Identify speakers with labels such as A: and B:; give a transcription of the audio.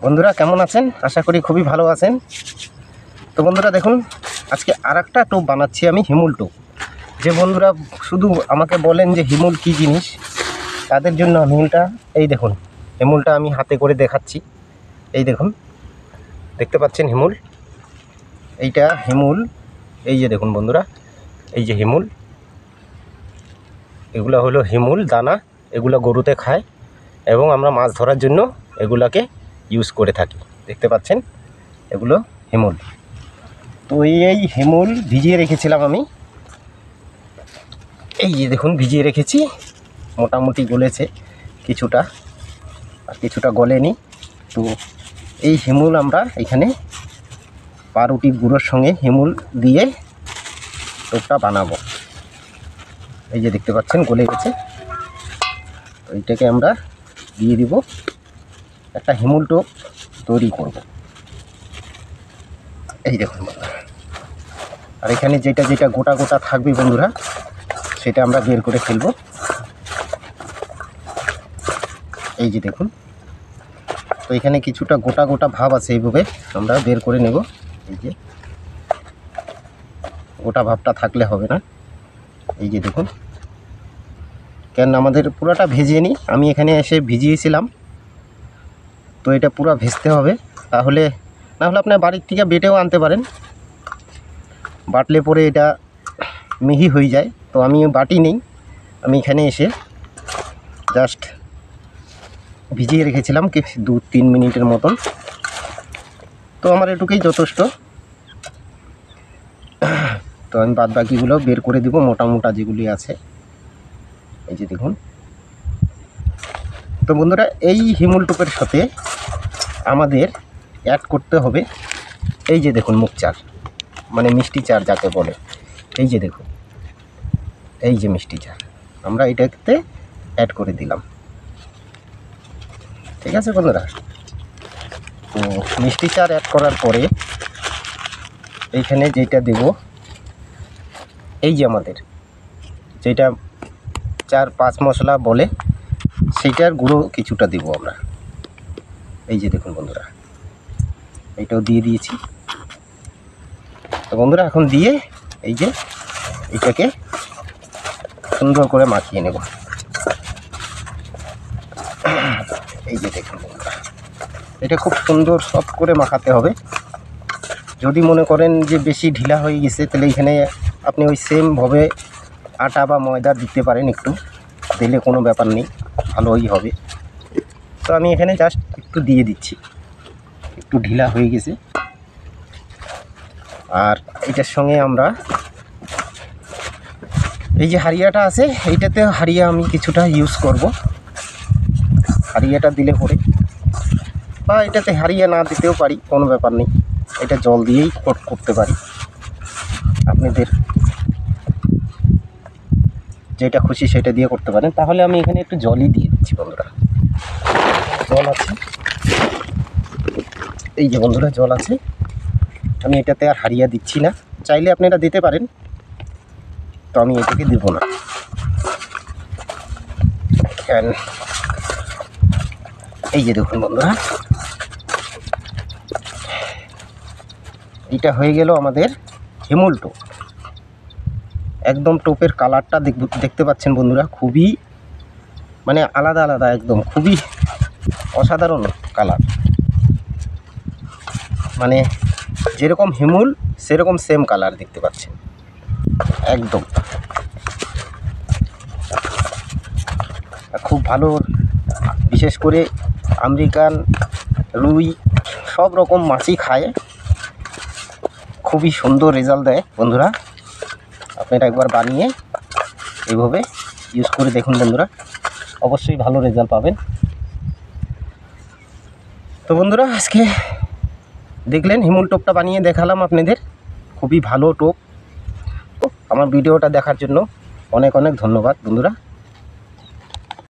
A: বন্ধুরা কেমন আছেন? আশা করি খুবই ভালো আছেন। তো বন্ধুরা দেখুন, আজকে আরেকটা টোপ বানাচ্ছি আমি, হিমুল টোপ। যে বন্ধুরা শুধু আমাকে বলেন যে হিমুল কী জিনিস, তাদের জন্য হিমুলটা, এই দেখুন হিমুলটা আমি হাতে করে দেখাচ্ছি। এই দেখুন, দেখতে পাচ্ছেন হিমুল, এইটা হিমুল। এই যে দেখুন বন্ধুরা, এই যে হিমুল, এগুলো হলো হিমুল দানা। এগুলো গরুতে খায় এবং আমরা মাছ ধরার জন্য এগুলাকে ইউজ করে থাকি। দেখতে পাচ্ছেন এগুলো হিমুল। তো এই হিমুল ভিজিয়ে রেখেছিলাম আমি, এই যে দেখুন ভিজিয়ে রেখেছি। মোটামুটি গলেছে কিছুটা, আর কিছুটা গলেনি। তো এই হিমুল আমরা এখানে পাউরুটির গুঁড়োর সঙ্গে হিমুল দিয়ে টোপটা বানাবো। এই যে দেখতে পাচ্ছেন গলে গেছে। তো এইটাকে আমরা দিয়ে দিব, একটা হিমুল টোপ তৈরি করব। এই দেখুন বন্ধুরা, আর এখানে যেটা যেটা গোটা গোটা থাকবে বন্ধুরা, সেটা আমরা বের করে ফেলব। এই যে দেখুন, তো এখানে কিছুটা গোটা গোটা ভাব আছে, এইভাবে আমরা বের করে নেব। এই যে গোটা ভাবটা থাকলে হবে না। এই যে দেখুন, কেন আমাদের পুরাটা ভেজিয়ে নিই, আমি এখানে এসে ভিজিয়েছিলাম। তো এটা পুরো ভেজতে হবে, তাহলে না হলে আপনার বাড়ির থেকে বেটেও আনতে পারেন। বাটলে পরে এটা মিহি হয়ে যায়। তো আমি বাটি নেই, আমি এখানে এসে জাস্ট ভিজিয়ে রেখেছিলাম 2-3 মিনিটের মতন। তো আমার এটুকুই যথেষ্ট। তো আমি বাদ বাকিগুলো বের করে দিব, মোটা মোটা যেগুলি আছে। এই যে দেখুন। তো বন্ধুরা, এই হিমুল টোপের সাথে আমাদের অ্যাড করতে হবে, এই যে দেখুন মুগ চাল, মানে মিষ্টি চাল যাকে বলে। এই যে দেখুন, এই যে মিষ্টি চাল আমরা এটাতে অ্যাড করে দিলাম। ঠিক আছে বন্ধুরা। তো মিষ্টি চাল অ্যাড করার পরে এইখানে যেটা দেব, এই যে আমাদের যেটা 4-5 মশলা বলে, সেইটার গুঁড়ো কিছুটা দেব আমরা। এই যে দেখুন বন্ধুরা, এইটাও দিয়ে দিয়েছি। তো বন্ধুরা এখন দিয়ে এই যে এইটাকে সুন্দর করে মাখিয়ে নেব। এই যে দেখুন বন্ধুরা, এটা খুব সুন্দর সফট করে মাখাতে হবে। যদি মনে করেন যে বেশি ঢিলা হয়ে গেছে, তাহলে এখানে আপনি ওই সেমভাবে আটা বা ময়দা দিতে পারেন, একটু দিলে কোনো ব্যাপার নেই, ভালোই হবে। তো আমি এখানে জাস্ট একটু দিয়ে দিচ্ছি, একটু ঢিলা হয়ে গেছে। আর এটার সঙ্গে আমরা এই যে হারিয়াটা আছে, এইটাতে হারিয়া আমি কিছুটা ইউজ করব। হারিয়াটা দিলে পরে, বা এটাতে হারিয়া না দিতেও পারি, কোনো ব্যাপার নেই। এটা জল দিয়েই করতে পারি, আপনাদের যেটা খুশি সেটা দিয়ে করতে পারেন। তাহলে আমি এখানে একটু জলই দিয়ে দিচ্ছি বন্ধুরা। জল আছে, এই যে বন্ধুরা জল আছে। আমি এটাতে আর হারিয়া দিচ্ছি না, চাইলে আপনারা দিতে পারেন, তো আমি এটাকে দেব না। এই যে দেখুন বন্ধুরা, এটা হয়ে গেল আমাদের হিমুল টোপ। একদম টোপের কালারটা দেখতে পাচ্ছেন বন্ধুরা, খুবই মানে আলাদা আলাদা, একদম খুবই অসাধারণ কালার। মানে যেরকম হিমুল সেরকম সেম কালার দেখতে পাচ্ছেন একদম। খুব ভালো, বিশেষ করে আমেরিকান, রুই, সব রকম মাছই খায়। খুবই সুন্দর রেজাল্ট দেয় বন্ধুরা। আপনারা একবার বানিয়ে এইভাবে ইউজ করে দেখুন বন্ধুরা, অবশ্যই ভালো রেজাল্ট পাবেন। তো বন্ধুরা, আজকে দেখলেন হিমুল টোপটা বানিয়ে দেখালাম আপনাদের, খুবই ভালো টোপ। আমার ভিডিওটা দেখার জন্য অনেক অনেক ধন্যবাদ বন্ধুরা।